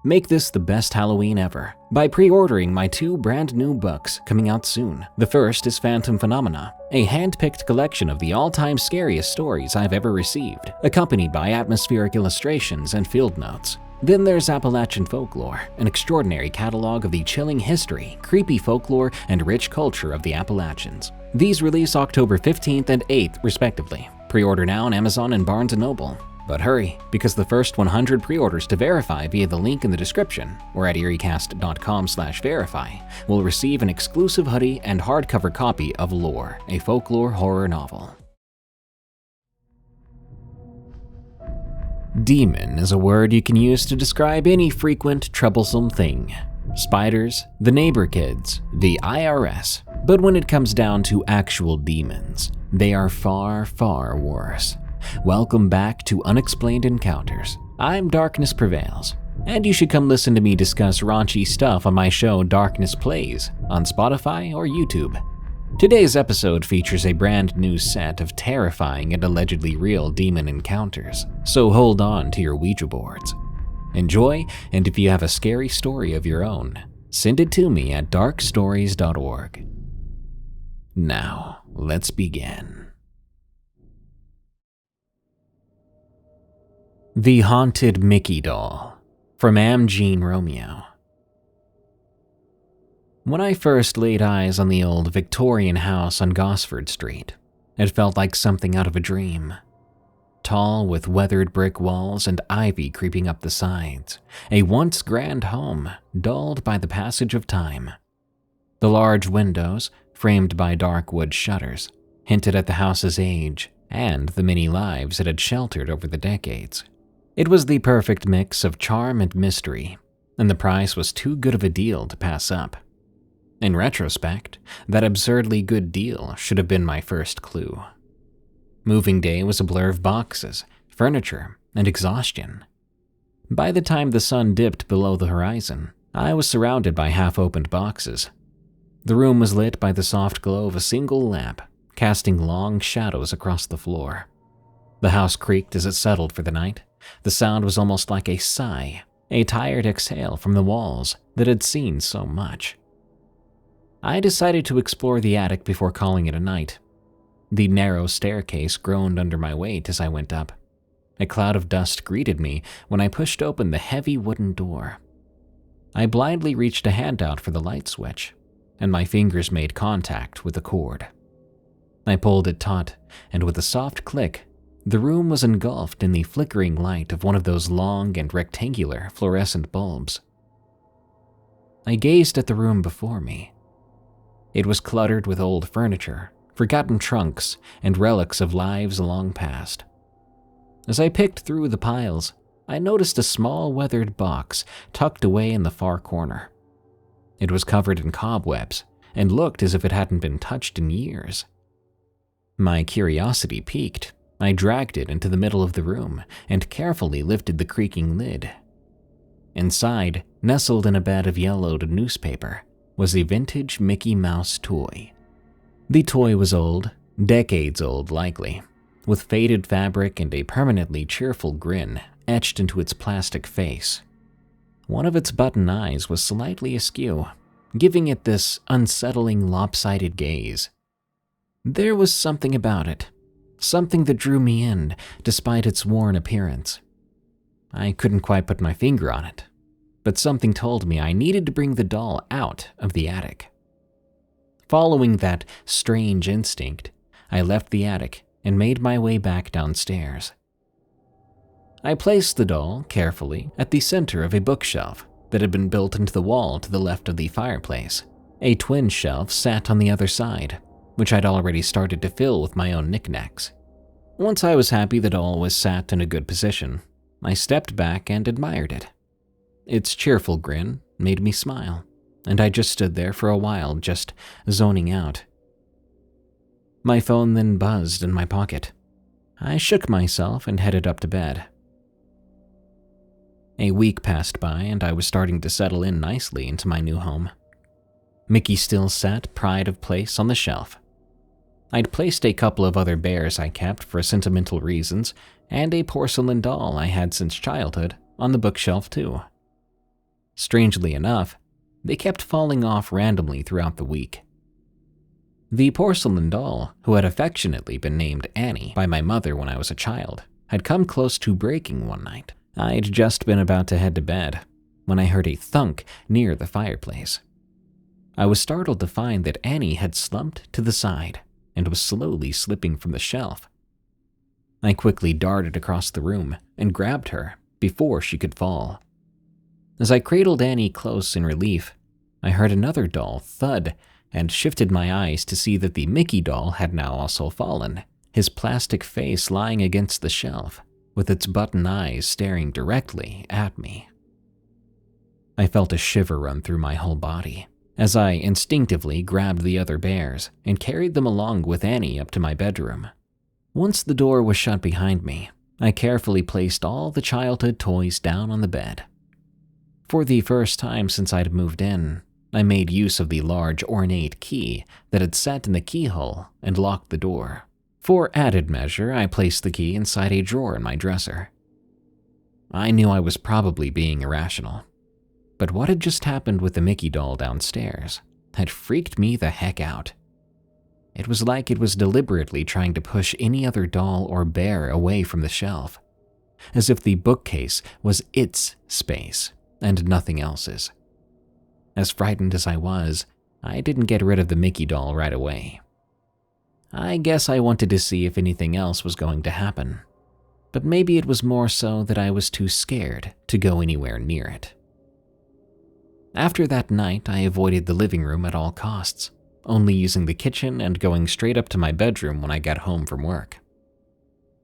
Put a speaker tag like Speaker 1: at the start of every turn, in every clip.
Speaker 1: Make this the best Halloween ever by pre-ordering my 2 brand new books coming out soon. The first is Phantom Phenomena, a hand-picked collection of the all-time scariest stories I've ever received, accompanied by atmospheric illustrations and field notes. Then there's Appalachian Folklore, an extraordinary catalog of the chilling history, creepy folklore, and rich culture of the Appalachians. These release October 15th and 8th, respectively. Pre-order now on Amazon and Barnes & Noble. But hurry, because the first 100 pre-orders to verify via the link in the description or at eeriecast.com/verify will receive an exclusive hoodie and hardcover copy of Lore, a folklore horror novel. Demon is a word you can use to describe any frequent, troublesome thing. Spiders, the neighbor kids, the IRS. But when it comes down to actual demons, they are far, far worse. Welcome back to Unexplained Encounters. I'm Darkness Prevails, and you should come listen to me discuss raunchy stuff on my show Darkness Plays on Spotify or YouTube. Today's episode features a brand new set of terrifying and allegedly real demon encounters, so hold on to your Ouija boards. Enjoy, and if you have a scary story of your own, send it to me at darkstories.org. Now, let's begin. The Haunted Mickey Doll from AmmeJeanRomeo. When I first laid eyes on the old Victorian house on Gosford Street, it felt like something out of a dream. Tall with weathered brick walls and ivy creeping up the sides, a once grand home dulled by the passage of time. The large windows, framed by dark wood shutters, hinted at the house's age and the many lives it had sheltered over the decades. It was the perfect mix of charm and mystery, and the price was too good of a deal to pass up. In retrospect, that absurdly good deal should have been my first clue. Moving day was a blur of boxes, furniture, and exhaustion. By the time the sun dipped below the horizon, I was surrounded by half-opened boxes. The room was lit by the soft glow of a single lamp, casting long shadows across the floor. The house creaked as it settled for the night. The sound was almost like a sigh, a tired exhale from the walls that had seen so much. I decided to explore the attic before calling it a night. The narrow staircase groaned under my weight as I went up. A cloud of dust greeted me when I pushed open the heavy wooden door. I blindly reached a hand out for the light switch, and my fingers made contact with the cord. I pulled it taut, and with a soft click, the room was engulfed in the flickering light of one of those long and rectangular fluorescent bulbs. I gazed at the room before me. It was cluttered with old furniture, forgotten trunks, and relics of lives long past. As I picked through the piles, I noticed a small weathered box tucked away in the far corner. It was covered in cobwebs and looked as if it hadn't been touched in years. My curiosity piqued. I dragged it into the middle of the room and carefully lifted the creaking lid. Inside, nestled in a bed of yellowed newspaper, was a vintage Mickey Mouse toy. The toy was old, decades old likely, with faded fabric and a permanently cheerful grin etched into its plastic face. One of its button eyes was slightly askew, giving it this unsettling lopsided gaze. There was something about it, something that drew me in despite its worn appearance. I couldn't quite put my finger on it, but something told me I needed to bring the doll out of the attic. Following that strange instinct, I left the attic and made my way back downstairs. I placed the doll carefully at the center of a bookshelf that had been built into the wall to the left of the fireplace. A twin shelf sat on the other side, which I'd already started to fill with my own knickknacks. Once I was happy the doll was sat in a good position, I stepped back and admired it. Its cheerful grin made me smile, and I just stood there for a while, just zoning out. My phone then buzzed in my pocket. I shook myself and headed up to bed. A week passed by, and I was starting to settle in nicely into my new home. Mickey still sat pride of place on the shelf. I'd placed a couple of other bears I kept for sentimental reasons, and a porcelain doll I had since childhood on the bookshelf too. Strangely enough, they kept falling off randomly throughout the week. The porcelain doll, who had affectionately been named Annie by my mother when I was a child, had come close to breaking one night. I'd just been about to head to bed when I heard a thunk near the fireplace. I was startled to find that Annie had slumped to the side and was slowly slipping from the shelf. I quickly darted across the room and grabbed her before she could fall. As I cradled Annie close in relief, I heard another doll thud and shifted my eyes to see that the Mickey doll had now also fallen, his plastic face lying against the shelf, with its button eyes staring directly at me. I felt a shiver run through my whole body as I instinctively grabbed the other bears and carried them along with Annie up to my bedroom. Once the door was shut behind me, I carefully placed all the childhood toys down on the bed. For the first time since I'd moved in, I made use of the large ornate key that had sat in the keyhole and locked the door. For added measure, I placed the key inside a drawer in my dresser. I knew I was probably being irrational, but what had just happened with the Mickey doll downstairs had freaked me the heck out. It was like it was deliberately trying to push any other doll or bear away from the shelf, as if the bookcase was its space and nothing else's. As frightened as I was, I didn't get rid of the Mickey doll right away. I guess I wanted to see if anything else was going to happen, but maybe it was more so that I was too scared to go anywhere near it. After that night, I avoided the living room at all costs, only using the kitchen and going straight up to my bedroom when I got home from work.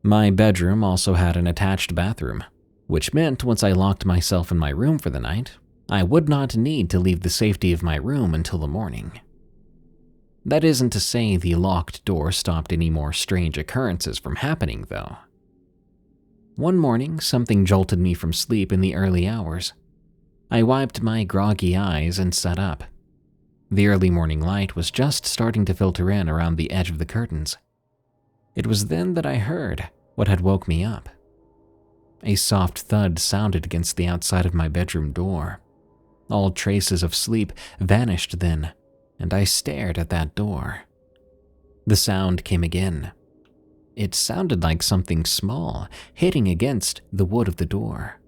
Speaker 1: My bedroom also had an attached bathroom, which meant once I locked myself in my room for the night, I would not need to leave the safety of my room until the morning. That isn't to say the locked door stopped any more strange occurrences from happening, though. One morning, something jolted me from sleep in the early hours. I wiped my groggy eyes and sat up. The early morning light was just starting to filter in around the edge of the curtains. It was then that I heard what had woke me up. A soft thud sounded against the outside of my bedroom door. All traces of sleep vanished then, and I stared at that door. The sound came again. It sounded like something small hitting against the wood of the door.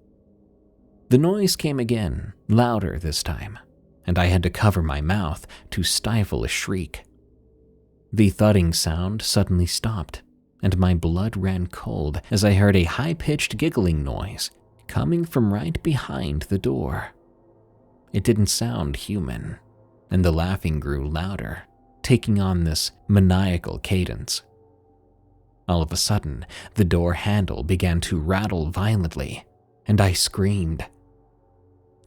Speaker 1: The noise came again, louder this time, and I had to cover my mouth to stifle a shriek. The thudding sound suddenly stopped, and my blood ran cold as I heard a high-pitched giggling noise coming from right behind the door. It didn't sound human, and the laughing grew louder, taking on this maniacal cadence. All of a sudden, the door handle began to rattle violently, and I screamed.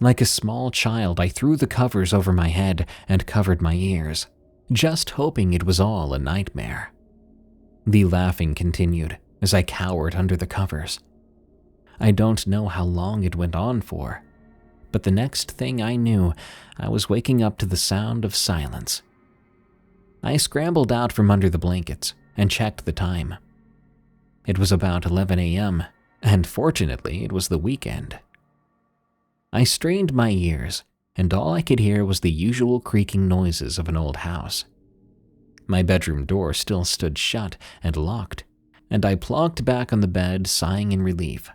Speaker 1: Like a small child, I threw the covers over my head and covered my ears, just hoping it was all a nightmare. The laughing continued as I cowered under the covers. I don't know how long it went on for, but the next thing I knew, I was waking up to the sound of silence. I scrambled out from under the blankets and checked the time. It was about 11 a.m., and fortunately, it was the weekend. I strained my ears, and all I could hear was the usual creaking noises of an old house. My bedroom door still stood shut and locked, and I plonked back on the bed, sighing in relief.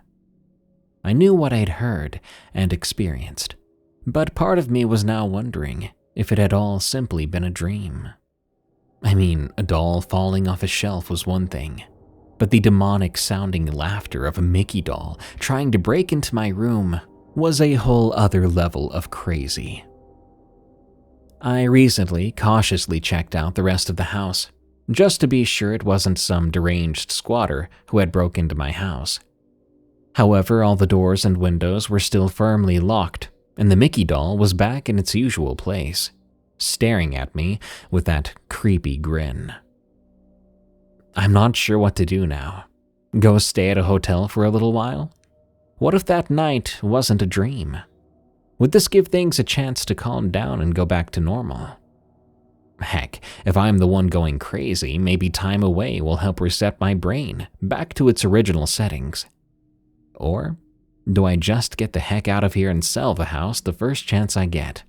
Speaker 1: I knew what I'd heard and experienced, but part of me was now wondering if it had all simply been a dream. I mean, a doll falling off a shelf was one thing, but the demonic-sounding laughter of a Mickey doll trying to break into my room was a whole other level of crazy. I recently cautiously checked out the rest of the house, just to be sure it wasn't some deranged squatter who had broke into my house. However, all the doors and windows were still firmly locked, and the Mickey doll was back in its usual place, staring at me with that creepy grin. I'm not sure what to do now. Go stay at a hotel for a little while? What if that night wasn't a dream? Would this give things a chance to calm down and go back to normal? Heck, if I'm the one going crazy, maybe time away will help reset my brain back to its original settings. Or Do I just get the heck out of here and sell the house the first chance I get?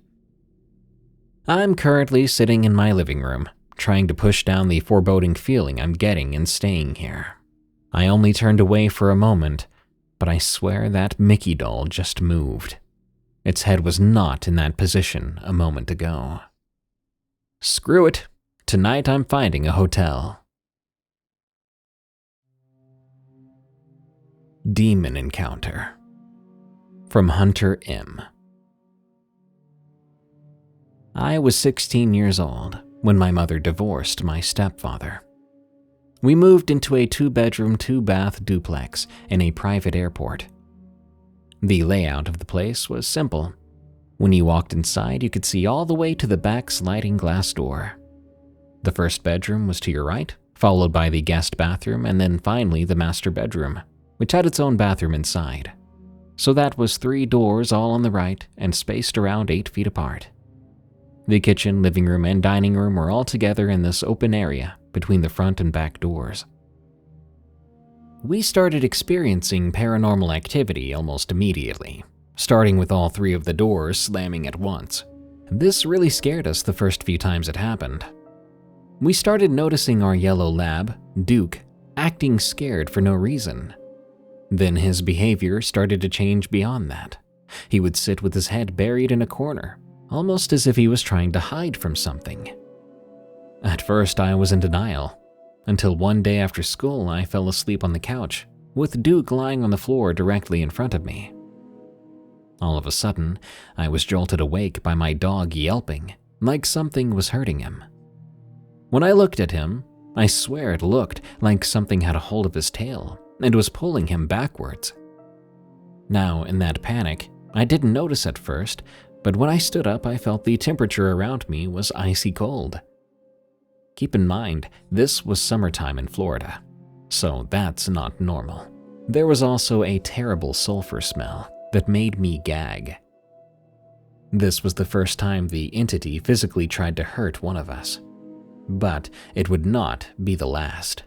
Speaker 1: I'm currently sitting in my living room, trying to push down the foreboding feeling I'm getting in staying here. I only turned away for a moment, but I swear that Mickey doll just moved. Its head was not in that position a moment ago. Screw it. Tonight I'm finding a hotel. Demon Encounter from Hunter M. I was 16 years old when my mother divorced my stepfather. We moved into a 2-bedroom, 2-bath duplex in a private airport. The layout of the place was simple. When you walked inside, you could see all the way to the back sliding glass door. The first bedroom was to your right, followed by the guest bathroom, and then finally the master bedroom, which had its own bathroom inside. So that was 3 doors all on the right and spaced around 8 feet apart. The kitchen, living room, and dining room were all together in this open area between the front and back doors. We started experiencing paranormal activity almost immediately, starting with all 3 of the doors slamming at once. This really scared us the first few times it happened. We started noticing our yellow lab, Duke, acting scared for no reason. Then his behavior started to change beyond that. He would sit with his head buried in a corner, almost as if he was trying to hide from something. At first, I was in denial, until one day after school I fell asleep on the couch, with Duke lying on the floor directly in front of me. All of a sudden, I was jolted awake by my dog yelping, like something was hurting him. When I looked at him, I swear it looked like something had a hold of his tail and was pulling him backwards. Now, in that panic, I didn't notice at first, but when I stood up, I felt the temperature around me was icy cold. Keep in mind, this was summertime in Florida, so that's not normal. There was also a terrible sulfur smell that made me gag. This was the first time the entity physically tried to hurt one of us, but it would not be the last.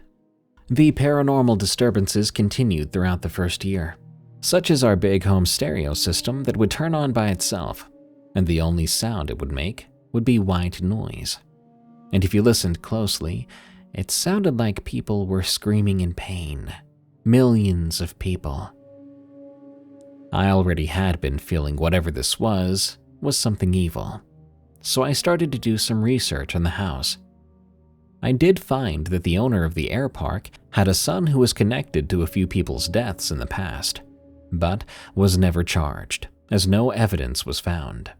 Speaker 1: The paranormal disturbances continued throughout the first year, such as our big home stereo system that would turn on by itself, and the only sound it would make would be white noise. And if you listened closely, it sounded like people were screaming in pain. Millions of people. I already had been feeling whatever this was something evil, so I started to do some research on the house. I did find that the owner of the air park had a son who was connected to a few people's deaths in the past, but was never charged, as no evidence was found.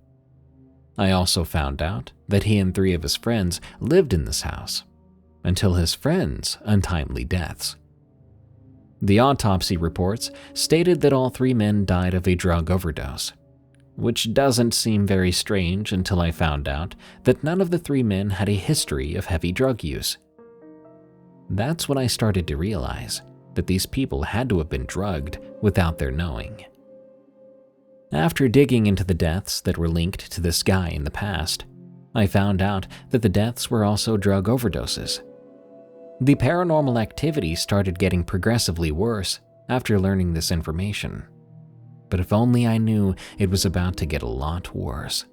Speaker 1: I also found out that he and 3 of his friends lived in this house, until his friends' untimely deaths. The autopsy reports stated that all 3 men died of a drug overdose, which doesn't seem very strange until I found out that none of the 3 men had a history of heavy drug use. That's when I started to realize that these people had to have been drugged without their knowing. After digging into the deaths that were linked to this guy in the past, I found out that the deaths were also drug overdoses. The paranormal activity started getting progressively worse after learning this information. But if only I knew it was about to get a lot worse.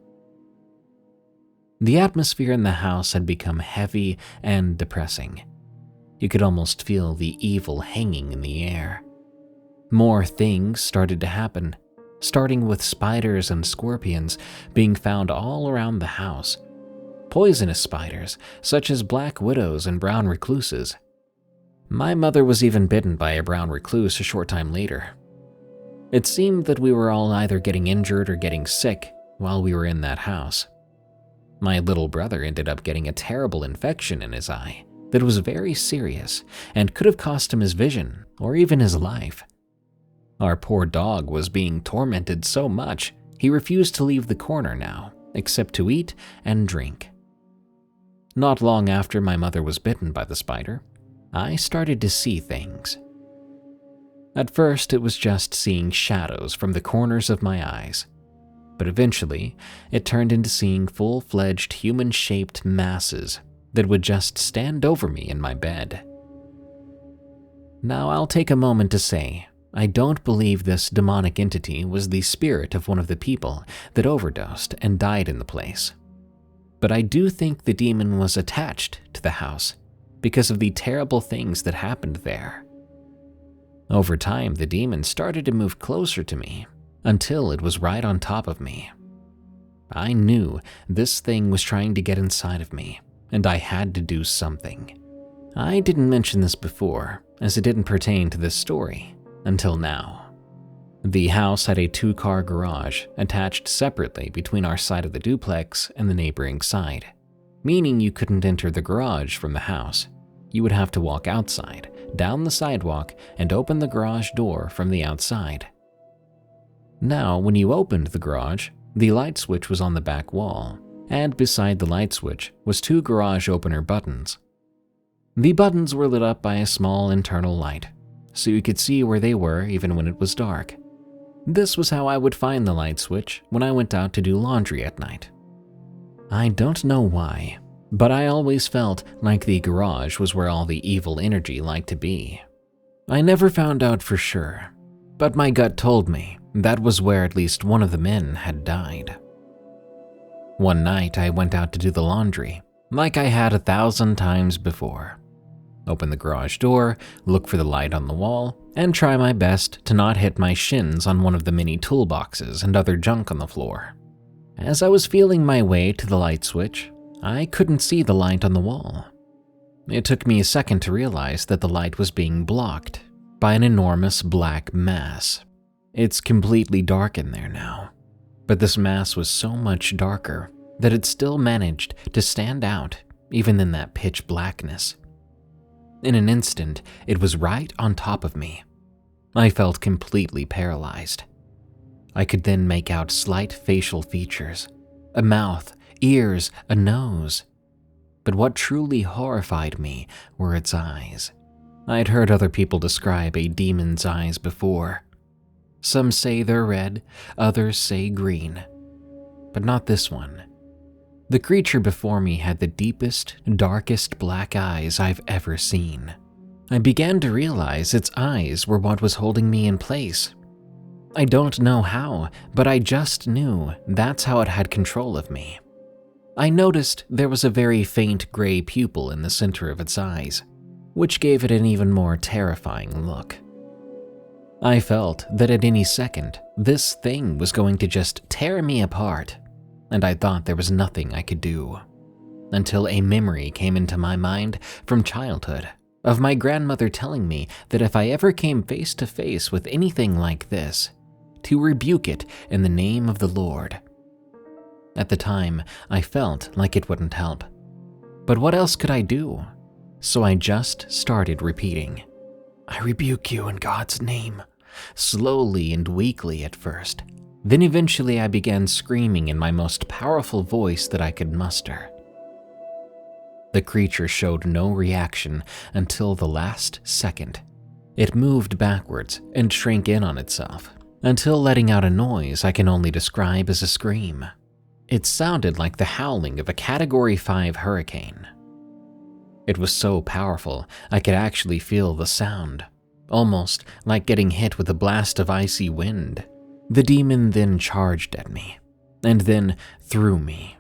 Speaker 1: The atmosphere in the house had become heavy and depressing. You could almost feel the evil hanging in the air. More things started to happen, starting with spiders and scorpions being found all around the house. Poisonous spiders, such as black widows and brown recluses. My mother was even bitten by a brown recluse a short time later. It seemed that we were all either getting injured or getting sick while we were in that house. My little brother ended up getting a terrible infection in his eye that was very serious and could have cost him his vision or even his life. Our poor dog was being tormented so much he refused to leave the corner now, except to eat and drink. Not long after my mother was bitten by the spider, I started to see things. At first, it was just seeing shadows from the corners of my eyes, but eventually, it turned into seeing full-fledged human-shaped masses that would just stand over me in my bed. Now, I'll take a moment to say, I don't believe this demonic entity was the spirit of one of the people that overdosed and died in the place. But I do think the demon was attached to the house because of the terrible things that happened there. Over time, the demon started to move closer to me until it was right on top of me. I knew this thing was trying to get inside of me, and I had to do something. I didn't mention this before, as it didn't pertain to this story until now. The house had a 2-car garage attached separately between our side of the duplex and the neighboring side, meaning you couldn't enter the garage from the house. You would have to walk outside, down the sidewalk, and open the garage door from the outside. Now, when you opened the garage, the light switch was on the back wall, and beside the light switch was 2 garage opener buttons. The buttons were lit up by a small internal light, so you could see where they were even when it was dark. This was how I would find the light switch when I went out to do laundry at night. I don't know why, but I always felt like the garage was where all the evil energy liked to be. I never found out for sure, but my gut told me that was where at least one of the men had died. One night I went out to do the laundry, like I had 1,000 times before. Open the garage door, look for the light on the wall, and try my best to not hit my shins on one of the mini toolboxes and other junk on the floor. As I was feeling my way to the light switch, I couldn't see the light on the wall. It took me a second to realize that the light was being blocked by an enormous black mass. It's completely dark in there now, but this mass was so much darker that it still managed to stand out even in that pitch blackness. In an instant, it was right on top of me. I felt completely paralyzed. I could then make out slight facial features, a mouth, ears, a nose. But what truly horrified me were its eyes. I had heard other people describe a demon's eyes before. Some say they're red, others say green, but not this one. The creature before me had the deepest, darkest black eyes I've ever seen. I began to realize its eyes were what was holding me in place. I don't know how, but I just knew that's how it had control of me. I noticed there was a very faint gray pupil in the center of its eyes, which gave it an even more terrifying look. I felt that at any second, this thing was going to just tear me apart, and I thought there was nothing I could do. Until a memory came into my mind from childhood of my grandmother telling me that if I ever came face to face with anything like this, to rebuke it in the name of the Lord. At the time, I felt like it wouldn't help. But what else could I do? So I just started repeating, "I rebuke you in God's name," slowly and weakly at first. Then eventually I began screaming in my most powerful voice that I could muster. The creature showed no reaction until the last second. It moved backwards and shrank in on itself, until letting out a noise I can only describe as a scream. It sounded like the howling of a Category 5 hurricane. It was so powerful I could actually feel the sound, almost like getting hit with a blast of icy wind. The demon then charged at me, and then through me.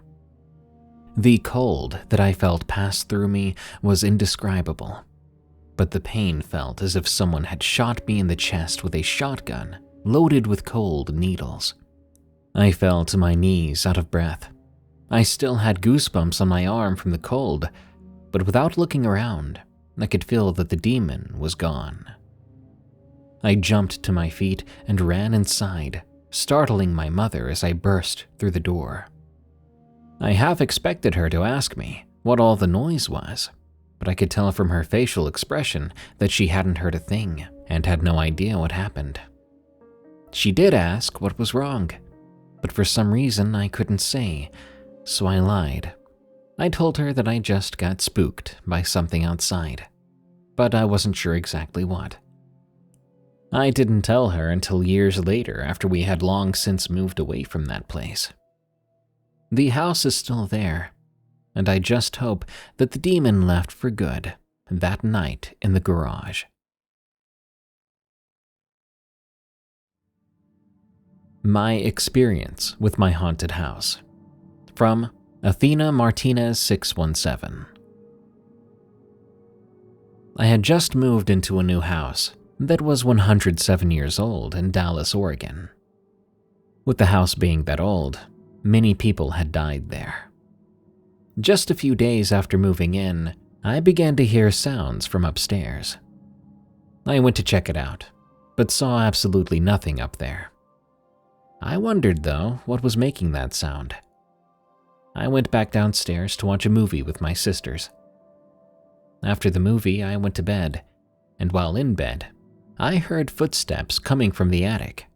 Speaker 1: The cold that I felt pass through me was indescribable, but the pain felt as if someone had shot me in the chest with a shotgun loaded with cold needles. I fell to my knees out of breath. I still had goosebumps on my arm from the cold, but without looking around, I could feel that the demon was gone. I jumped to my feet and ran inside, startling my mother as I burst through the door. I half expected her to ask me what all the noise was, but I could tell from her facial expression that she hadn't heard a thing and had no idea what happened. She did ask what was wrong, but for some reason I couldn't say, so I lied. I told her that I just got spooked by something outside, but I wasn't sure exactly what. I didn't tell her until years later after we had long since moved away from that place. The house is still there, and I just hope that the demon left for good that night in the garage. My experience with my haunted house. From Athena Martinez 617. I had just moved into a new house that was 107 years old in Dallas, Oregon. With the house being that old, many people had died there. Just a few days after moving in, I began to hear sounds from upstairs. I went to check it out, but saw absolutely nothing up there. I wondered, though, what was making that sound. I went back downstairs to watch a movie with my sisters. After the movie, I went to bed, and while in bed, I heard footsteps coming from the attic.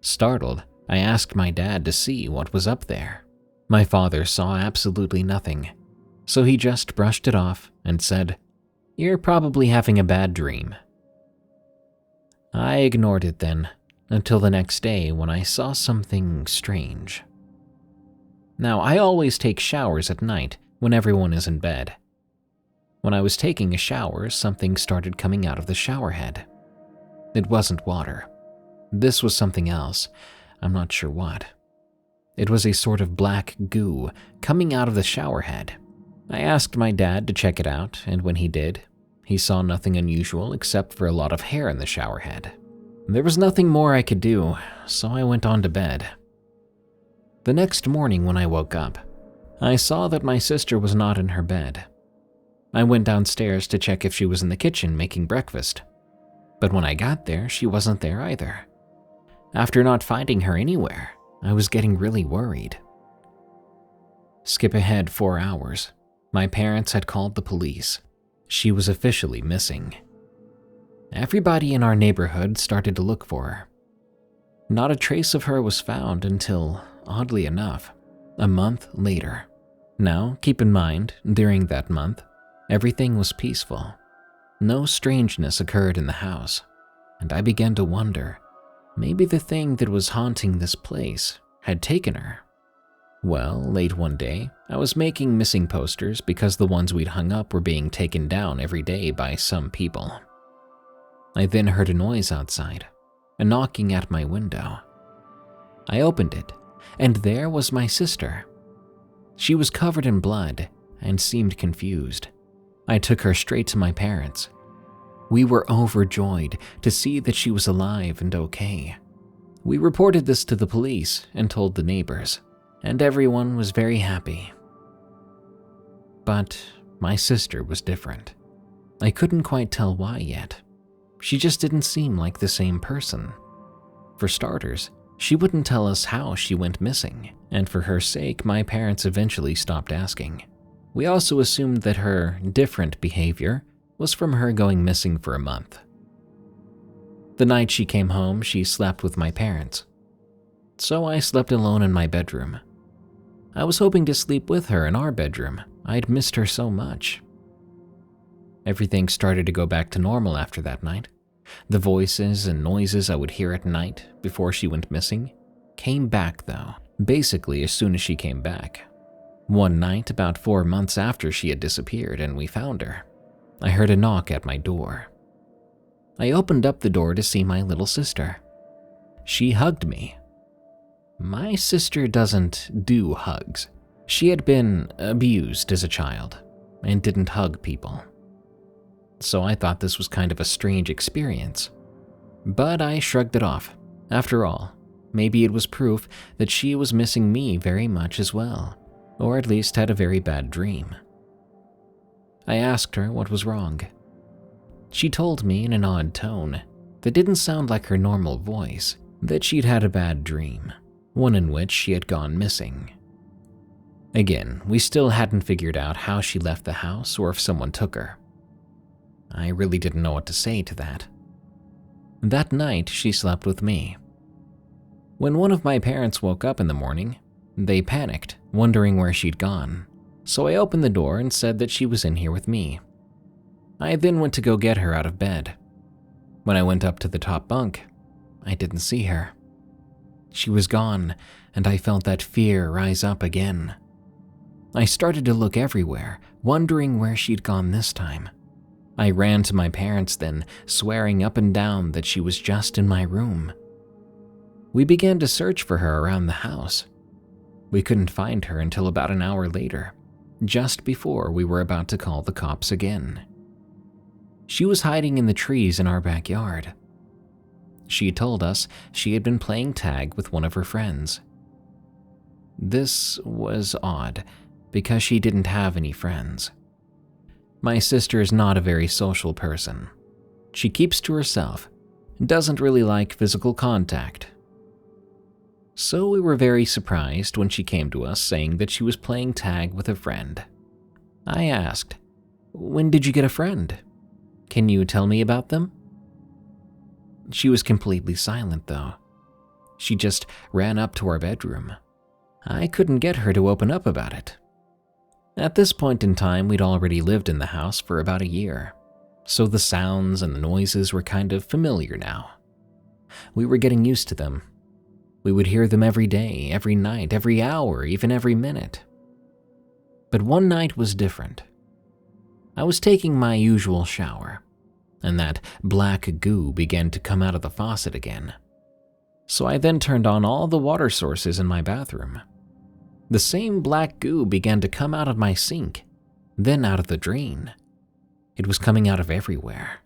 Speaker 1: Startled, I asked my dad to see what was up there. My father saw absolutely nothing, so he just brushed it off and said, "You're probably having a bad dream." I ignored it then, until the next day when I saw something strange. Now, I always take showers at night when everyone is in bed. When I was taking a shower, something started coming out of the shower head. It wasn't water. This was something else. I'm not sure what. It was a sort of black goo coming out of the shower head. I asked my dad to check it out, and when he did, he saw nothing unusual except for a lot of hair in the shower head. There was nothing more I could do, so I went on to bed. The next morning when I woke up, I saw that my sister was not in her bed. I went downstairs to check if she was in the kitchen making breakfast, but when I got there, she wasn't there either. After not finding her anywhere, I was getting really worried. Skip ahead 4 hours. My parents had called the police. She was officially missing. Everybody in our neighborhood started to look for her. Not a trace of her was found until, oddly enough, a month later. Now, keep in mind, during that month, everything was peaceful. No strangeness occurred in the house, and I began to wonder, maybe the thing that was haunting this place had taken her. Well, late one day, I was making missing posters because the ones we'd hung up were being taken down every day by some people. I then heard a noise outside, a knocking at my window. I opened it, and there was my sister. She was covered in blood and seemed confused. I took her straight to my parents. We were overjoyed to see that she was alive and okay. We reported this to the police and told the neighbors, and everyone was very happy. But my sister was different. I couldn't quite tell why yet. She just didn't seem like the same person. For starters, she wouldn't tell us how she went missing, and for her sake, my parents eventually stopped asking. We also assumed that her different behavior was from her going missing for a month. The night she came home, she slept with my parents. So I slept alone in my bedroom. I was hoping to sleep with her in our bedroom. I'd missed her so much. Everything started to go back to normal after that night. The voices and noises I would hear at night before she went missing came back though, basically as soon as she came back. One night, about 4 months after she had disappeared and we found her, I heard a knock at my door. I opened up the door to see my little sister. She hugged me. My sister doesn't do hugs. She had been abused as a child and didn't hug people. So I thought this was kind of a strange experience. But I shrugged it off. After all, maybe it was proof that she was missing me very much as well, or at least had a very bad dream. I asked her what was wrong. She told me in an odd tone that didn't sound like her normal voice that she'd had a bad dream, one in which she had gone missing. Again, we still hadn't figured out how she left the house or if someone took her. I really didn't know what to say to that. That night, she slept with me. When one of my parents woke up in the morning, they panicked, wondering where she'd gone. So I opened the door and said that she was in here with me. I then went to go get her out of bed. When I went up to the top bunk, I didn't see her. She was gone, and I felt that fear rise up again. I started to look everywhere, wondering where she'd gone this time. I ran to my parents then, swearing up and down that she was just in my room. We began to search for her around the house. We couldn't find her until about an hour later, just before we were about to call the cops again. She was hiding in the trees in our backyard. She told us she had been playing tag with one of her friends. This was odd, because she didn't have any friends. My sister is not a very social person. She keeps to herself, doesn't really like physical contact. So we were very surprised when she came to us saying that she was playing tag with a friend. I asked, "When did you get a friend? Can you tell me about them?" She was completely silent though. She just ran up to our bedroom. I couldn't get her to open up about it. At this point in time, we'd already lived in the house for about a year, so the sounds and the noises were kind of familiar now. We were getting used to them. We would hear them every day, every night, every hour, even every minute. But one night was different. I was taking my usual shower, and that black goo began to come out of the faucet again. So I then turned on all the water sources in my bathroom. The same black goo began to come out of my sink, then out of the drain. It was coming out of everywhere.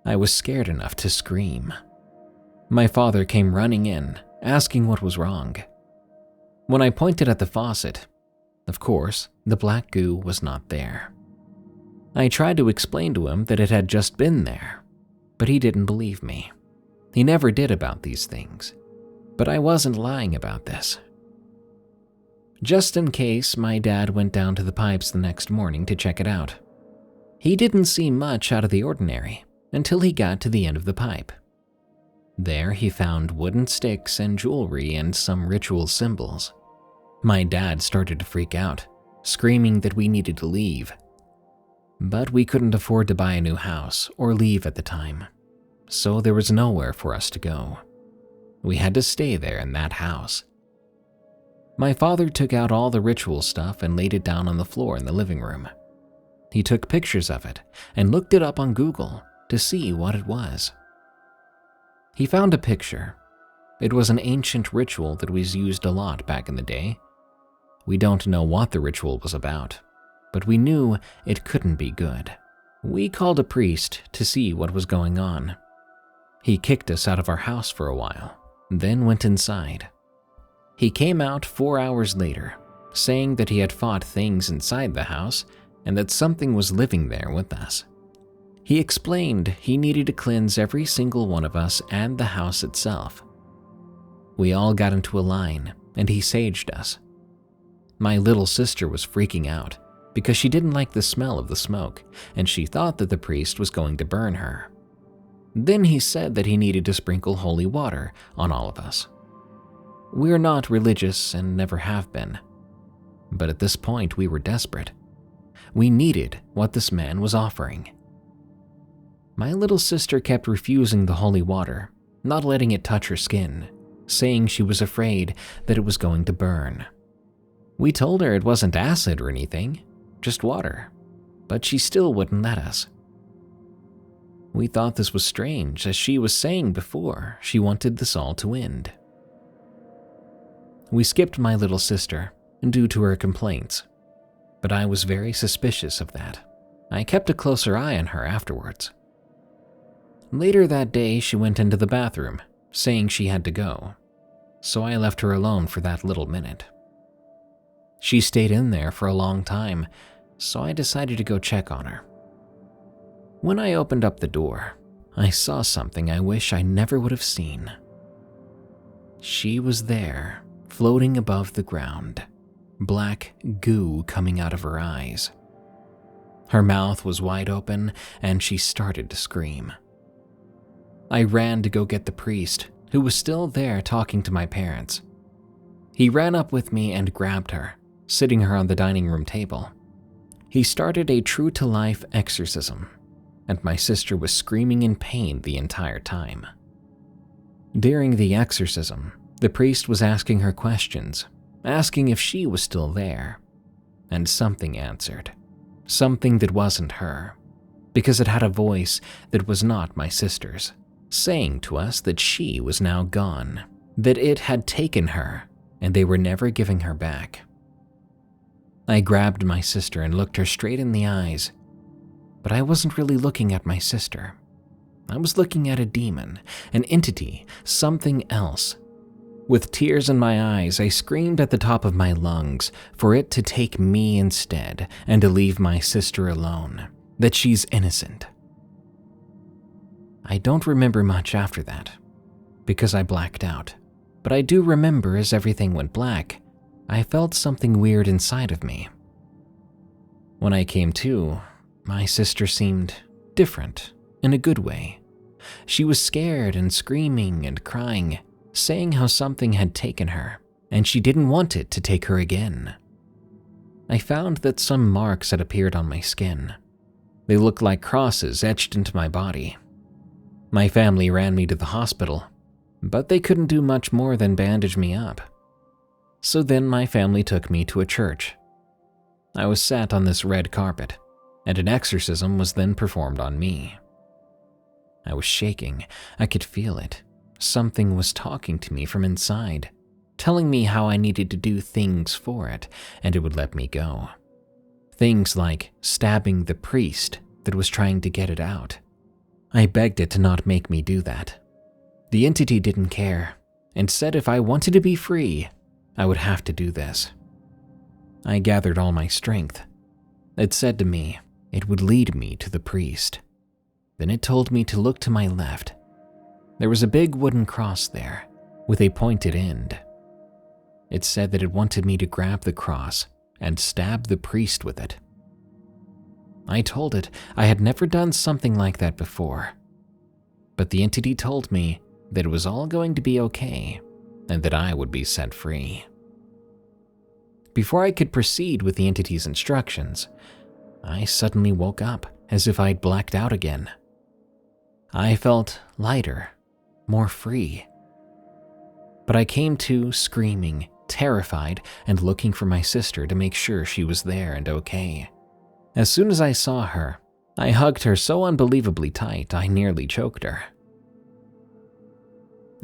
Speaker 1: I was scared enough to scream. My father came running in, asking what was wrong. When I pointed at the faucet, of course, the black goo was not there. I tried to explain to him that it had just been there, but he didn't believe me. He never did about these things, but I wasn't lying about this. Just in case, my dad went down to the pipes the next morning to check it out. He didn't see much out of the ordinary until he got to the end of the pipe. There he found wooden sticks and jewelry and some ritual symbols. My dad started to freak out, screaming that we needed to leave. But we couldn't afford to buy a new house or leave at the time, so there was nowhere for us to go. We had to stay there in that house. My father took out all the ritual stuff and laid it down on the floor in the living room. He took pictures of it and looked it up on Google to see what it was. He found a picture. It was an ancient ritual that was used a lot back in the day. We don't know what the ritual was about, but we knew it couldn't be good. We called a priest to see what was going on. He kicked us out of our house for a while, then went inside. He came out 4 hours later, saying that he had fought things inside the house and that something was living there with us. He explained he needed to cleanse every single one of us and the house itself. We all got into a line, and he saged us. My little sister was freaking out because she didn't like the smell of the smoke, and she thought that the priest was going to burn her. Then he said that he needed to sprinkle holy water on all of us. We're not religious and never have been, but at this point we were desperate. We needed what this man was offering. My little sister kept refusing the holy water, not letting it touch her skin, saying she was afraid that it was going to burn. We told her it wasn't acid or anything, just water, but she still wouldn't let us. We thought this was strange, as she was saying before she wanted this all to end. We skipped my little sister due to her complaints, but I was very suspicious of that. I kept a closer eye on her afterwards. Later that day, she went into the bathroom, saying she had to go, so I left her alone for that little minute. She stayed in there for a long time, so I decided to go check on her. When I opened up the door, I saw something I wish I never would have seen. She was there, floating above the ground, black goo coming out of her eyes. Her mouth was wide open, and she started to scream. I ran to go get the priest, who was still there talking to my parents. He ran up with me and grabbed her, sitting her on the dining room table. He started a true-to-life exorcism, and my sister was screaming in pain the entire time. During the exorcism, the priest was asking her questions, asking if she was still there, and something answered. Something that wasn't her, because it had a voice that was not my sister's, saying to us that she was now gone, that it had taken her and they were never giving her back. I grabbed my sister and looked her straight in the eyes, but I wasn't really looking at my sister. I was looking at a demon, an entity, something else. With tears in my eyes, I screamed at the top of my lungs for it to take me instead and to leave my sister alone, that she's innocent. I don't remember much after that, because I blacked out, but I do remember as everything went black, I felt something weird inside of me. When I came to, my sister seemed different, in a good way. She was scared and screaming and crying, saying how something had taken her, and she didn't want it to take her again. I found that some marks had appeared on my skin. They looked like crosses etched into my body. My family ran me to the hospital, but they couldn't do much more than bandage me up. So then my family took me to a church. I was sat on this red carpet, and an exorcism was then performed on me. I was shaking. I could feel it. Something was talking to me from inside, telling me how I needed to do things for it, and it would let me go. Things like stabbing the priest that was trying to get it out. I begged it to not make me do that. The entity didn't care, and said if I wanted to be free, I would have to do this. I gathered all my strength. It said to me it would lead me to the priest. Then it told me to look to my left. There was a big wooden cross there, with a pointed end. It said that it wanted me to grab the cross and stab the priest with it. I told it I had never done something like that before, but the entity told me that it was all going to be okay and that I would be set free. Before I could proceed with the entity's instructions, I suddenly woke up as if I'd blacked out again. I felt lighter, more free. But I came to screaming, terrified, and looking for my sister to make sure she was there and okay. As soon as I saw her, I hugged her so unbelievably tight I nearly choked her.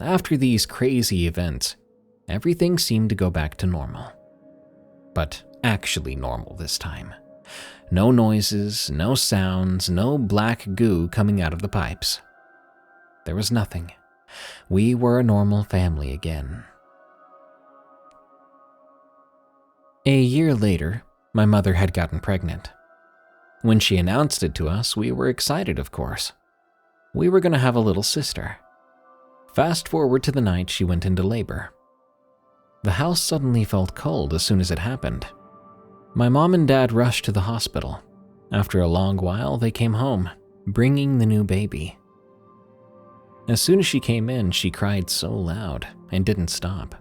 Speaker 1: After these crazy events, everything seemed to go back to normal. But actually normal this time. No noises, no sounds, no black goo coming out of the pipes. There was nothing. We were a normal family again. A year later, my mother had gotten pregnant. When she announced it to us, we were excited, of course. We were going to have a little sister. Fast forward to the night she went into labor. The house suddenly felt cold as soon as it happened. My mom and dad rushed to the hospital. After a long while, they came home, bringing the new baby. As soon as she came in, she cried so loud and didn't stop.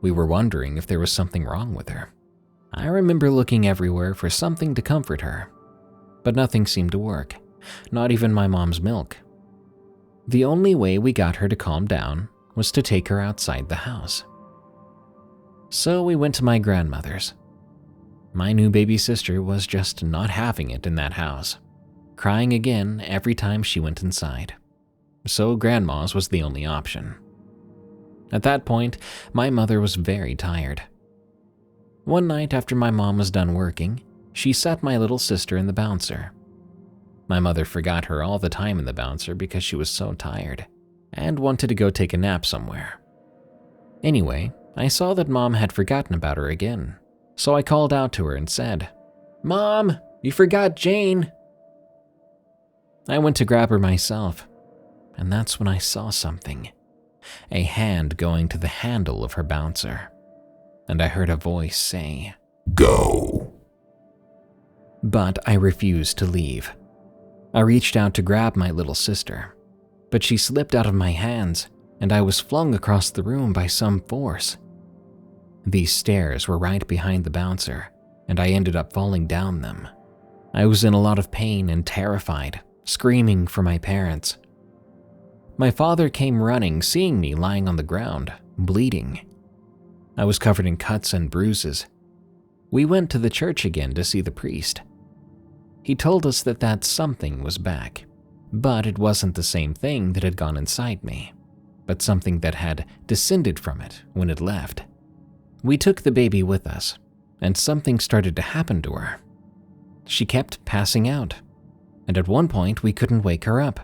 Speaker 1: We were wondering if there was something wrong with her. I remember looking everywhere for something to comfort her, but nothing seemed to work, not even my mom's milk. The only way we got her to calm down was to take her outside the house. So we went to my grandmother's. My new baby sister was just not having it in that house, crying again every time she went inside. So grandma's was the only option. At that point, my mother was very tired. One night after my mom was done working, she sat my little sister in the bouncer. My mother forgot her all the time in the bouncer because she was so tired and wanted to go take a nap somewhere. Anyway, I saw that Mom had forgotten about her again, so I called out to her and said, "Mom, you forgot Jane." I went to grab her myself, and that's when I saw something. A hand going to the handle of her bouncer, and I heard a voice say, "Go." But I refused to leave. I reached out to grab my little sister, but she slipped out of my hands, and I was flung across the room by some force. These stairs were right behind the bouncer, and I ended up falling down them. I was in a lot of pain and terrified, screaming for my parents. My father came running, seeing me lying on the ground, bleeding. I was covered in cuts and bruises. We went to the church again to see the priest. He told us that something was back, but it wasn't the same thing that had gone inside me. but something that had descended from it when it left. We took the baby with us, and something started to happen to her. She kept passing out, and at one point we couldn't wake her up.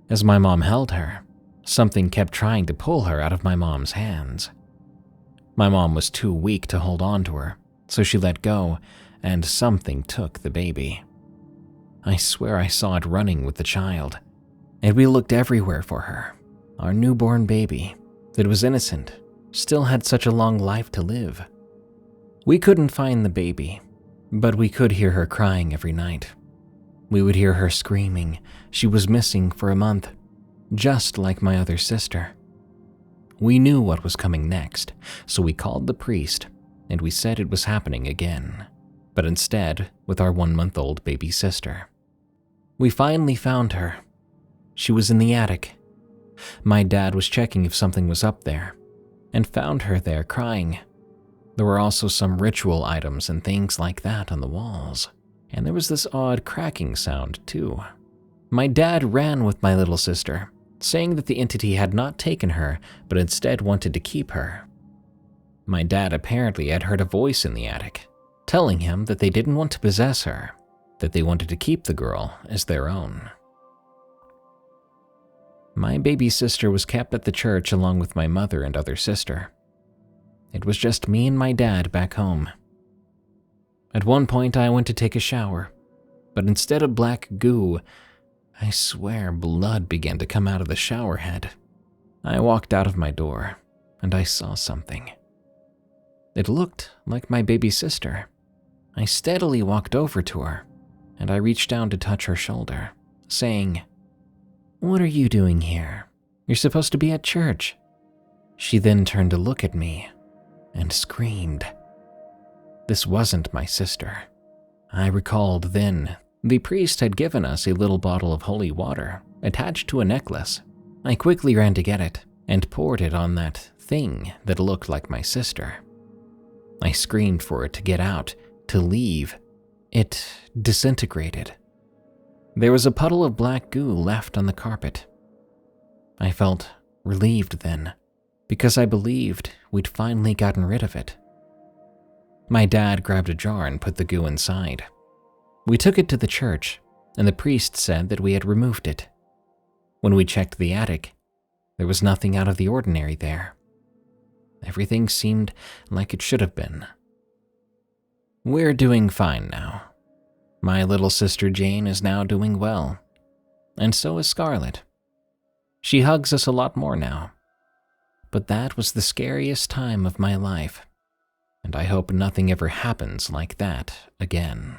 Speaker 1: As my mom held her, something kept trying to pull her out of my mom's hands. My mom was too weak to hold on to her, so she let go, and something took the baby. I swear I saw it running with the child, and we looked everywhere for her. Our newborn baby, that was innocent, still had such a long life to live. We couldn't find the baby, but we could hear her crying every night. We would hear her screaming she was missing for a month, just like my other sister. We knew what was coming next, so we called the priest, and we said it was happening again, but instead with our 1-month-old baby sister. We finally found her. She was in the attic. My dad was checking if something was up there, and found her there crying. There were also some ritual items and things like that on the walls, and there was this odd cracking sound too. My dad ran with my little sister, saying that the entity had not taken her, but instead wanted to keep her. My dad apparently had heard a voice in the attic, telling him that they didn't want to possess her, that they wanted to keep the girl as their own. My baby sister was kept at the church along with my mother and other sister. It was just me and my dad back home. At one point I went to take a shower, but instead of black goo, I swear blood began to come out of the shower head. I walked out of my door, and I saw something. It looked like my baby sister. I steadily walked over to her, and I reached down to touch her shoulder, saying, "What are you doing here? You're supposed to be at church." She then turned to look at me and screamed. This wasn't my sister. I recalled then the priest had given us a little bottle of holy water attached to a necklace. I quickly ran to get it and poured it on that thing that looked like my sister. I screamed for it to get out, to leave. It disintegrated. There was a puddle of black goo left on the carpet. I felt relieved then, because I believed we'd finally gotten rid of it. My dad grabbed a jar and put the goo inside. We took it to the church, and the priest said that we had removed it. When we checked the attic, there was nothing out of the ordinary there. Everything seemed like it should have been. We're doing fine now. My little sister Jane is now doing well, and so is Scarlett. She hugs us a lot more now. But that was the scariest time of my life, and I hope nothing ever happens like that again.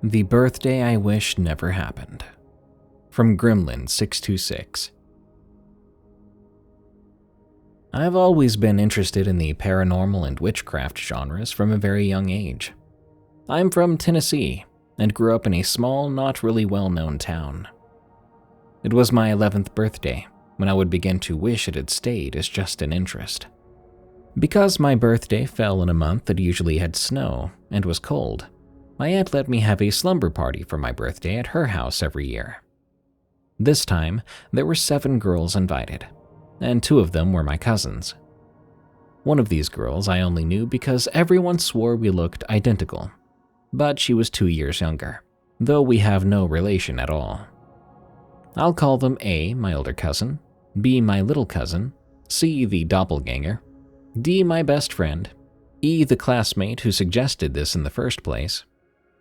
Speaker 1: The birthday I wish never happened. From Gremlin626. I've always been interested in the paranormal and witchcraft genres from a very young age. I'm from Tennessee and grew up in a small, not really well-known town. It was my 11th birthday when I would begin to wish it had stayed as just an interest. Because my birthday fell in a month that usually had snow and was cold, my aunt let me have a slumber party for my birthday at her house every year. This time, there were 7 girls invited, and 2 of them were my cousins. One of these girls I only knew because everyone swore we looked identical, but she was 2 years younger, though we have no relation at all. I'll call them A, my older cousin, B, my little cousin, C, the doppelganger, D, my best friend, E, the classmate who suggested this in the first place,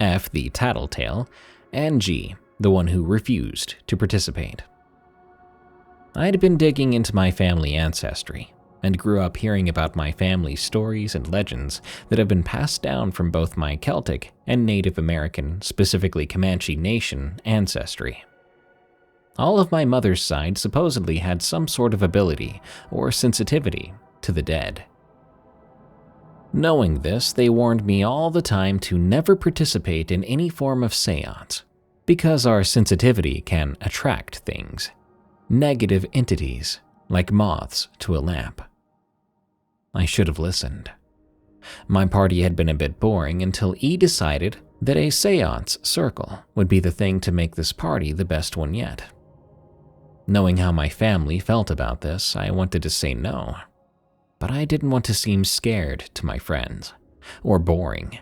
Speaker 1: F, the tattletale, and G, the one who refused to participate. I'd been digging into my family ancestry and grew up hearing about my family's stories and legends that have been passed down from both my Celtic and Native American, specifically Comanche Nation, ancestry. All of my mother's side supposedly had some sort of ability or sensitivity to the dead. Knowing this, they warned me all the time to never participate in any form of seance, because our sensitivity can attract things, negative entities, like moths to a lamp. I should have listened. My party had been a bit boring until E decided that a seance circle would be the thing to make this party the best one yet. Knowing how my family felt about this, I wanted to say no, but I didn't want to seem scared to my friends, or boring.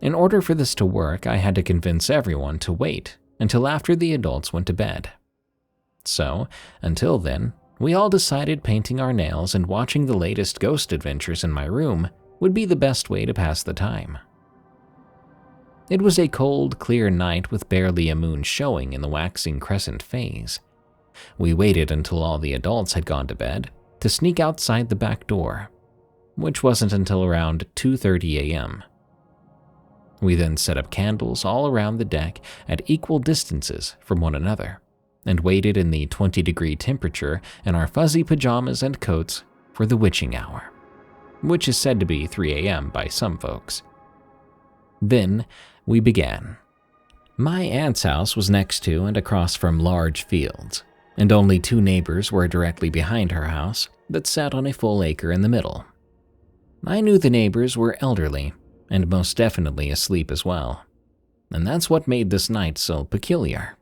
Speaker 1: In order for this to work, I had to convince everyone to wait until after the adults went to bed. So, until then, we all decided painting our nails and watching the latest ghost adventures in my room would be the best way to pass the time. It was a cold, clear night with barely a moon showing in the waxing crescent phase. We waited until all the adults had gone to bed to sneak outside the back door, which wasn't until around 2:30 a.m. We then set up candles all around the deck at equal distances from one another, and waited in the 20-degree temperature in our fuzzy pajamas and coats for the witching hour, which is said to be 3 a.m. by some folks. Then we began. My aunt's house was next to and across from large fields, and only 2 neighbors were directly behind her house that sat on a full acre in the middle. I knew the neighbors were elderly and most definitely asleep as well, and that's what made this night so peculiar.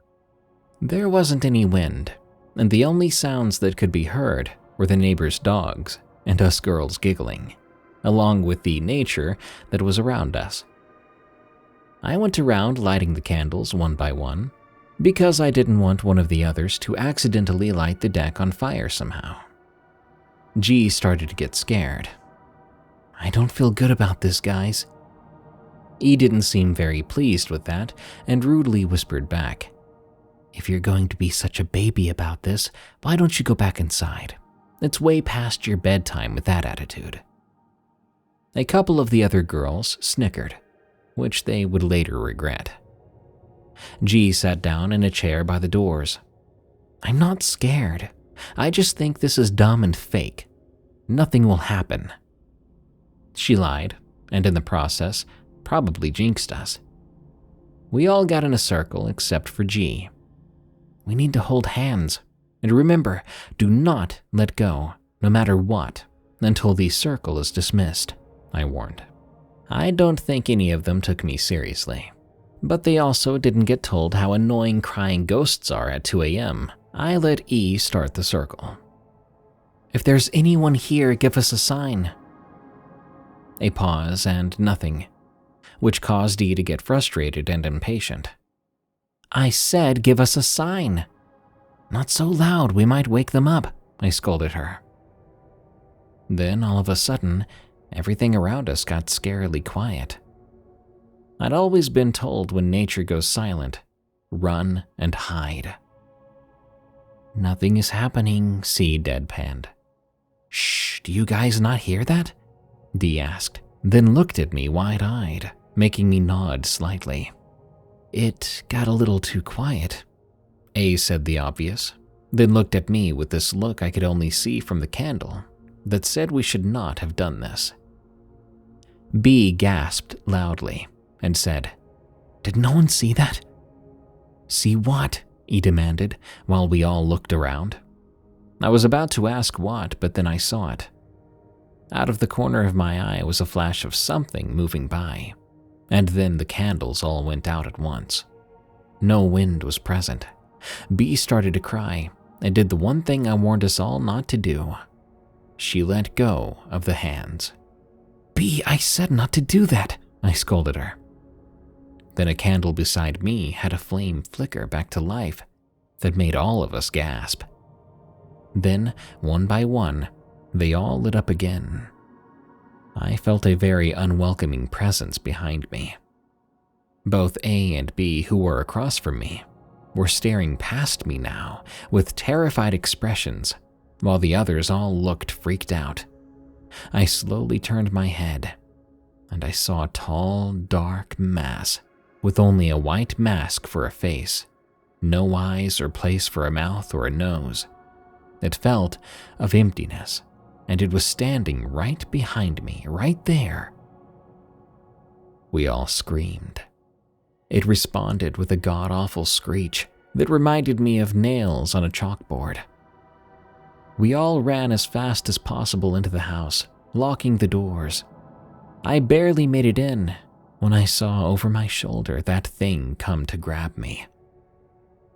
Speaker 1: There wasn't any wind, and the only sounds that could be heard were the neighbors' dogs and us girls giggling, along with the nature that was around us. I went around lighting the candles one by one, because I didn't want one of the others to accidentally light the deck on fire somehow. G started to get scared. "I don't feel good about this, guys." E didn't seem very pleased with that and rudely whispered back, "If you're going to be such a baby about this, why don't you go back inside? It's way past your bedtime with that attitude." A couple of the other girls snickered, which they would later regret. G sat down in a chair by the doors. "I'm not scared. I just think this is dumb and fake. Nothing will happen." She lied, and in the process, probably jinxed us. We all got in a circle except for G. "We need to hold hands, and remember, do not let go, no matter what, until the circle is dismissed," I warned. I don't think any of them took me seriously, but they also didn't get told how annoying crying ghosts are at 2 a.m. I let E start the circle. "If there's anyone here, give us a sign." A pause and nothing, which caused E to get frustrated and impatient. "I said give us a sign." "Not so loud, we might wake them up," I scolded her. Then all of a sudden, everything around us got scarily quiet. I'd always been told when nature goes silent, run and hide. "Nothing is happening," C deadpanned. "Shh, do you guys not hear that?" D asked, then looked at me wide-eyed, making me nod slightly. "It got a little too quiet." A said the obvious, then looked at me with this look I could only see from the candle that said we should not have done this. B gasped loudly and said, "Did no one see that?" "See what?" E demanded while we all looked around. I was about to ask what, but then I saw it. Out of the corner of my eye was a flash of something moving by, and then the candles all went out at once. No wind was present. B started to cry and did the one thing I warned us all not to do. She let go of the hands. "B, I said not to do that," I scolded her. Then a candle beside me had a flame flicker back to life that made all of us gasp. Then, one by one, they all lit up again. I felt a very unwelcoming presence behind me. Both A and B, who were across from me, were staring past me now with terrified expressions, while the others all looked freaked out. I slowly turned my head, and I saw a tall, dark mass with only a white mask for a face, no eyes or place for a mouth or a nose. It felt of emptiness, and it was standing right behind me, right there. We all screamed. It responded with a god-awful screech that reminded me of nails on a chalkboard. We all ran as fast as possible into the house, locking the doors. I barely made it in, when I saw over my shoulder that thing come to grab me.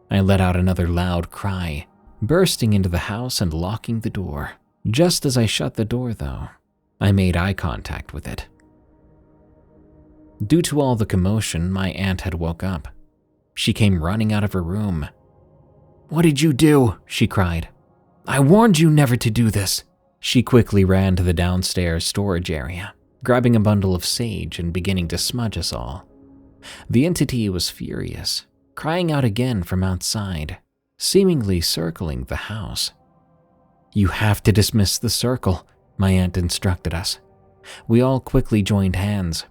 Speaker 1: I let out another loud cry, bursting into the house and locking the door. Just as I shut the door, though, I made eye contact with it. Due to all the commotion, my aunt had woke up. She came running out of her room. "What did you do?" she cried. "I warned you never to do this." She quickly ran to the downstairs storage area, grabbing a bundle of sage and beginning to smudge us all. The entity was furious, crying out again from outside, seemingly circling the house. "You have to dismiss the circle," my aunt instructed us. We all quickly joined hands.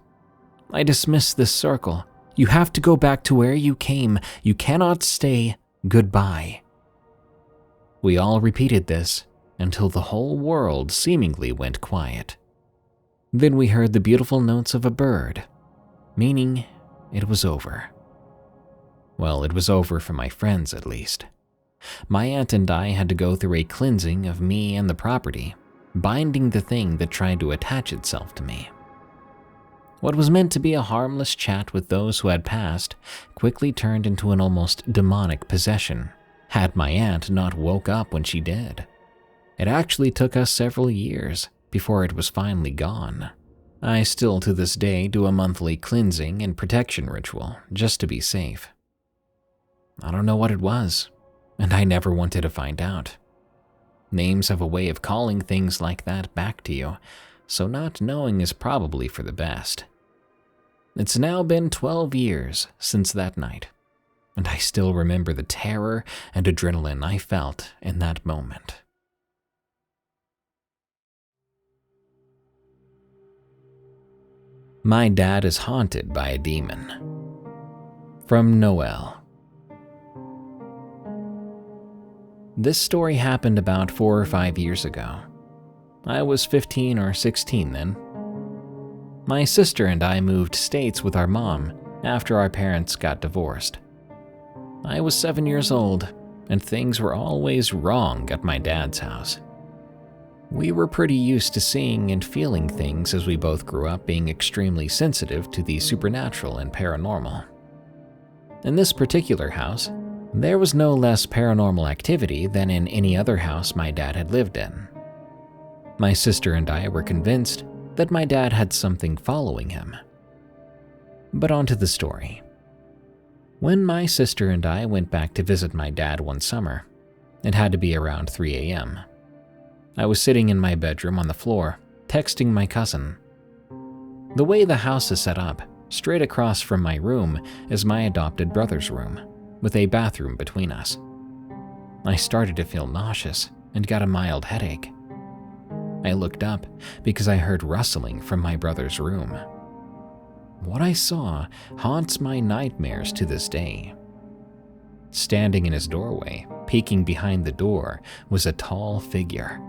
Speaker 1: "I dismiss this circle. You have to go back to where you came. You cannot stay. Goodbye." We all repeated this until the whole world seemingly went quiet. Then we heard the beautiful notes of a bird, meaning it was over. Well, it was over for my friends at least. My aunt and I had to go through a cleansing of me and the property, binding the thing that tried to attach itself to me. What was meant to be a harmless chat with those who had passed quickly turned into an almost demonic possession, had my aunt not woke up when she did. It actually took us several years before it was finally gone. I still to this day do a monthly cleansing and protection ritual just to be safe. I don't know what it was, and I never wanted to find out. Names have a way of calling things like that back to you, so not knowing is probably for the best. It's now been 12 years since that night, and I still remember the terror and adrenaline I felt in that moment. My dad is haunted by a demon. From Noel. This story happened about 4 or 5 years ago. I was 15 or 16 then. My sister and I moved states with our mom after our parents got divorced. I was 7 years old, and things were always wrong at my dad's house. We were pretty used to seeing and feeling things as we both grew up being extremely sensitive to the supernatural and paranormal. In this particular house, there was no less paranormal activity than in any other house my dad had lived in. My sister and I were convinced that my dad had something following him. But on to the story. When my sister and I went back to visit my dad one summer, it had to be around 3 a.m. I was sitting in my bedroom on the floor, texting my cousin. The way the house is set up, straight across from my room is my adopted brother's room, with a bathroom between us. I started to feel nauseous and got a mild headache. I looked up because I heard rustling from my brother's room. What I saw haunts my nightmares to this day. Standing in his doorway, peeking behind the door, was a tall figure.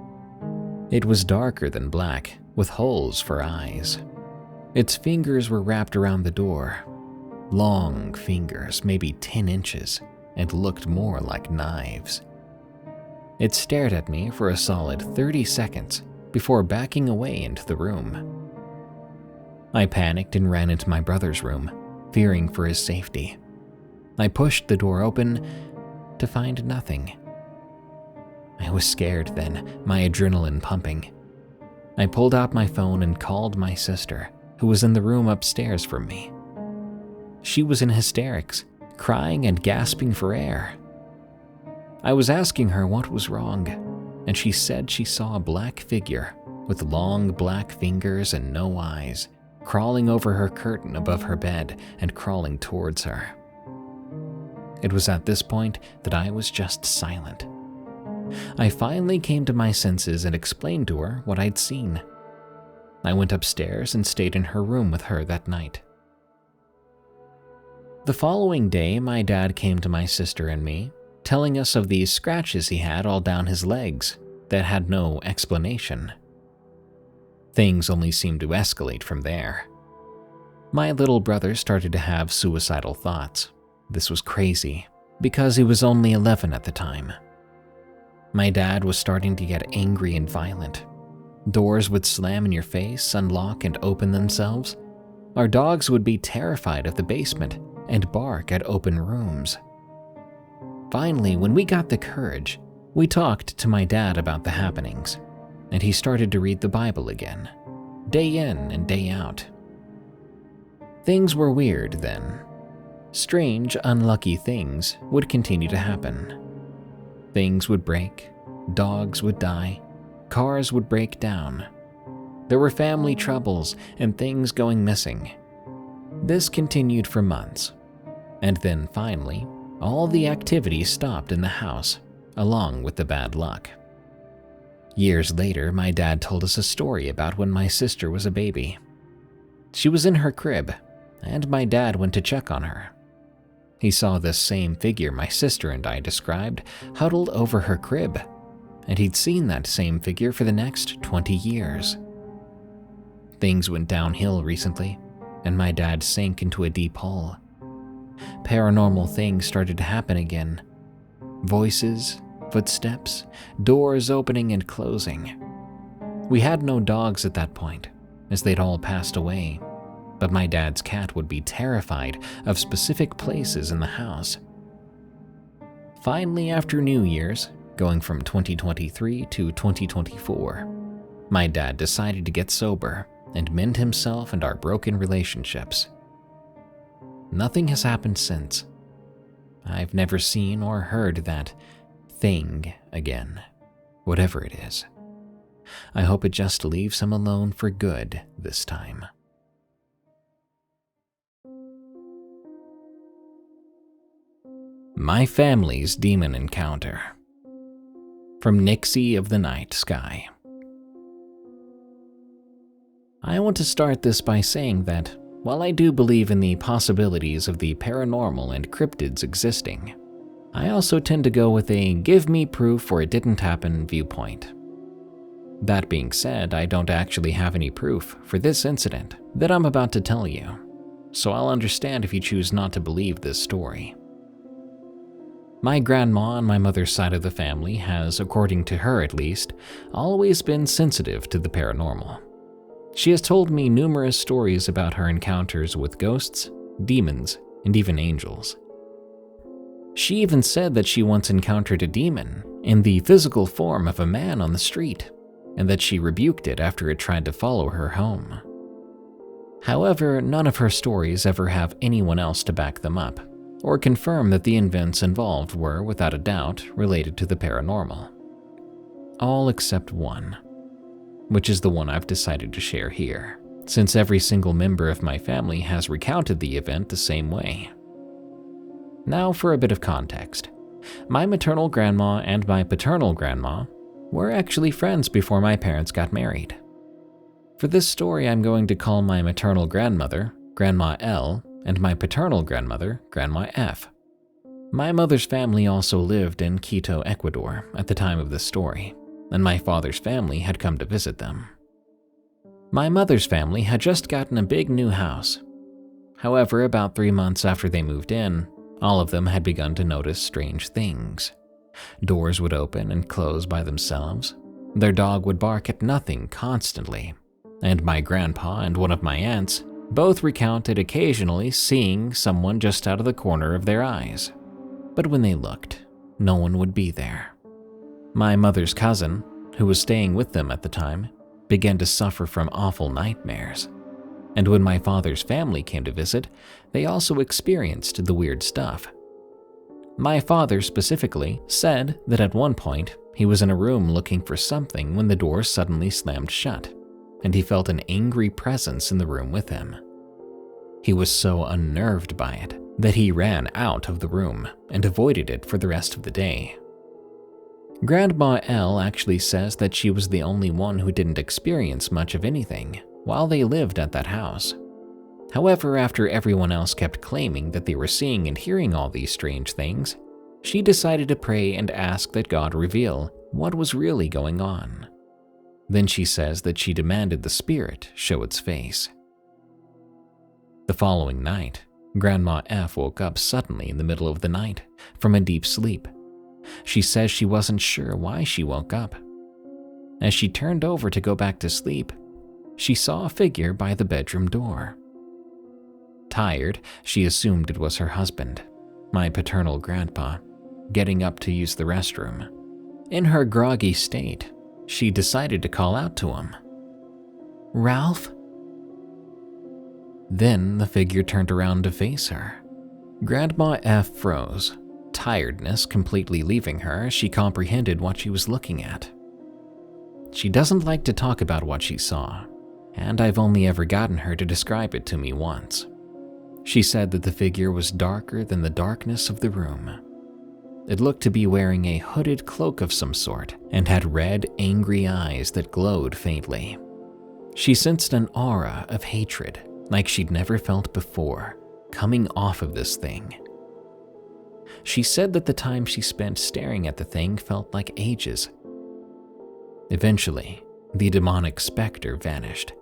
Speaker 1: It was darker than black, with holes for eyes. Its fingers were wrapped around the door. Long fingers, maybe 10 inches, and looked more like knives. It stared at me for a solid 30 seconds before backing away into the room. I panicked and ran into my brother's room, fearing for his safety. I pushed the door open to find nothing. I was scared then, my adrenaline pumping. I pulled out my phone and called my sister, who was in the room upstairs from me. She was in hysterics, crying and gasping for air. I was asking her what was wrong, and she said she saw a black figure with long black fingers and no eyes, crawling over her curtain above her bed and crawling towards her. It was at this point that I was just silent. I finally came to my senses and explained to her what I'd seen. I went upstairs and stayed in her room with her that night. The following day, my dad came to my sister and me, telling us of these scratches he had all down his legs that had no explanation. Things only seemed to escalate from there. My little brother started to have suicidal thoughts. This was crazy, because he was only 11 at the time. My dad was starting to get angry and violent. Doors would slam in your face, unlock, and open themselves. our dogs would be terrified of the basement and bark at open rooms. Finally, when we got the courage, we talked to my dad about the happenings, and he started to read the Bible again, day in and day out. Things were weird then. Strange, unlucky things would continue to happen. Things would break, dogs would die, cars would break down. There were family troubles and things going missing. This continued for months, and then finally, all the activity stopped in the house, along with the bad luck. Years later, my dad told us a story about when my sister was a baby. She was in her crib, and my dad went to check on her. He saw this same figure my sister and I described huddled over her crib, and he'd seen that same figure for the next 20 years. Things went downhill recently, and my dad sank into a deep hole. Paranormal things started to happen again. Voices, footsteps, doors opening and closing. We had no dogs at that point, as they'd all passed away, but my dad's cat would be terrified of specific places in the house. Finally, after New Year's, going from 2023 to 2024, my dad decided to get sober and mend himself and our broken relationships. Nothing has happened since. I've never seen or heard that thing again, whatever it is. I hope it just leaves him alone for good this time. My family's demon encounter. From NyxieoftheNightSky. I want to start this by saying that while I do believe in the possibilities of the paranormal and cryptids existing, I also tend to go with a give me proof or it didn't happen viewpoint. That being said, I don't actually have any proof for this incident that I'm about to tell you, so I'll understand if you choose not to believe this story. My grandma on my mother's side of the family has, according to her at least, always been sensitive to the paranormal. She has told me numerous stories about her encounters with ghosts, demons, and even angels. She even said that she once encountered a demon in the physical form of a man on the street, and that she rebuked it after it tried to follow her home. However, none of her stories ever have anyone else to back them up, or confirm that the events involved were, without a doubt, related to the paranormal. All except one, which is the one I've decided to share here, since every single member of my family has recounted the event the same way. Now for a bit of context. My maternal grandma and my paternal grandma were actually friends before my parents got married. For this story, I'm going to call my maternal grandmother Grandma L and my paternal grandmother Grandma F. My mother's family also lived in Quito, Ecuador at the time of this story, and my father's family had come to visit them. My mother's family had just gotten a big new house. However, about 3 months after they moved in, all of them had begun to notice strange things. Doors would open and close by themselves. Their dog would bark at nothing constantly, and my grandpa and one of my aunts both recounted occasionally seeing someone just out of the corner of their eyes. But when they looked, no one would be there. My mother's cousin, who was staying with them at the time, began to suffer from awful nightmares. And when my father's family came to visit, they also experienced the weird stuff. My father specifically said that at one point he was in a room looking for something when the door suddenly slammed shut, and he felt an angry presence in the room with him. He was so unnerved by it that he ran out of the room and avoided it for the rest of the day. Grandma L actually says that she was the only one who didn't experience much of anything while they lived at that house. However, after everyone else kept claiming that they were seeing and hearing all these strange things, she decided to pray and ask that God reveal what was really going on. Then she says that she demanded the spirit show its face. The following night, Grandma F woke up suddenly in the middle of the night from a deep sleep. She says she wasn't sure why she woke up. As she turned over to go back to sleep, she saw a figure by the bedroom door. Tired, she assumed it was her husband, my paternal grandpa, getting up to use the restroom. In her groggy state, she decided to call out to him. "Ralph?" Then the figure turned around to face her. Grandma F froze, tiredness completely leaving her as she comprehended what she was looking at. She doesn't like to talk about what she saw, and I've only ever gotten her to describe it to me once. She said that the figure was darker than the darkness of the room. It looked to be wearing a hooded cloak of some sort and had red, angry eyes that glowed faintly. She sensed an aura of hatred like she'd never felt before, coming off of this thing. She said that the time she spent staring at the thing felt like ages. Eventually, the demonic specter vanished,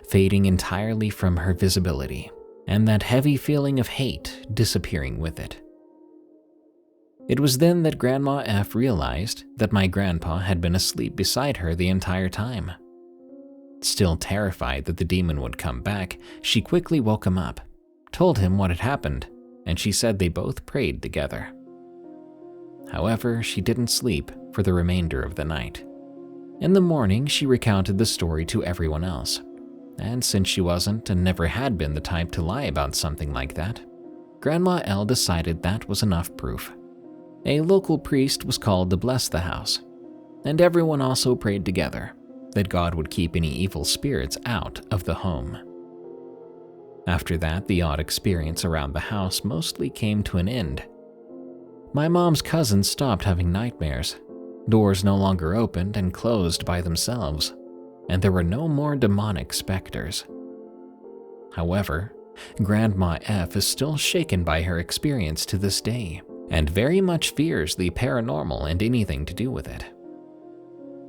Speaker 1: fading entirely from her visibility, and that heavy feeling of hate disappearing with it. It was then that Grandma F realized that my grandpa had been asleep beside her the entire time. Still terrified that the demon would come back, she quickly woke him up, told him what had happened, and she said they both prayed together. However, she didn't sleep for the remainder of the night. In the morning, she recounted the story to everyone else, and since she wasn't and never had been the type to lie about something like that, Grandma L decided that was enough proof. A local priest was called to bless the house, and everyone also prayed together that God would keep any evil spirits out of the home. After that, the odd experience around the house mostly came to an end. My mom's cousins stopped having nightmares. Doors no longer opened and closed by themselves, and there were no more demonic specters. However, Grandma F is still shaken by her experience to this day, and very much fears the paranormal and anything to do with it.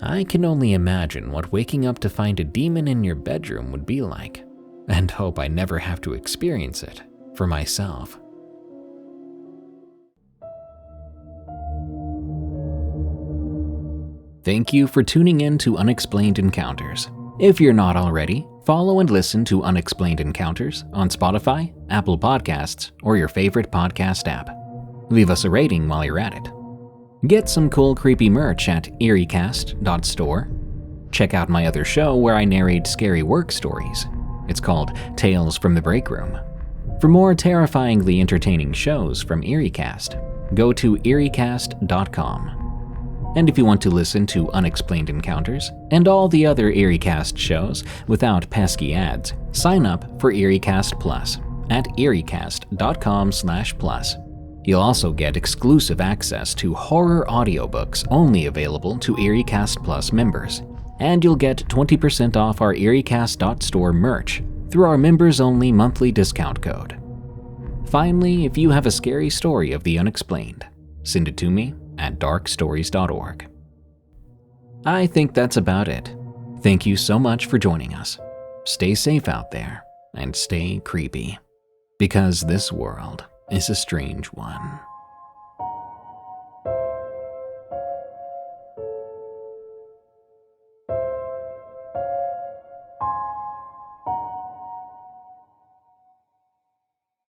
Speaker 1: I can only imagine what waking up to find a demon in your bedroom would be like, and hope I never have to experience it for myself. Thank you for tuning in to Unexplained Encounters. If you're not already, follow and listen to Unexplained Encounters on Spotify, Apple Podcasts, or your favorite podcast app. Leave us a rating while you're at it. Get some cool creepy merch at eeriecast.store. Check out my other show where I narrate scary work stories. It's called Tales from the Break Room. For more terrifyingly entertaining shows from EerieCast, go to eeriecast.com. And if you want to listen to Unexplained Encounters and all the other EerieCast shows without pesky ads, sign up for EerieCast Plus at eeriecast.com/plus. You'll also get exclusive access to horror audiobooks only available to EerieCast Plus members, and you'll get 20% off our EerieCast.store merch through our members-only monthly discount code. Finally, if you have a scary story of the unexplained, send it to me at darkstories.org. I think that's about it. Thank you so much for joining us. Stay safe out there and stay creepy, because this world is a strange one.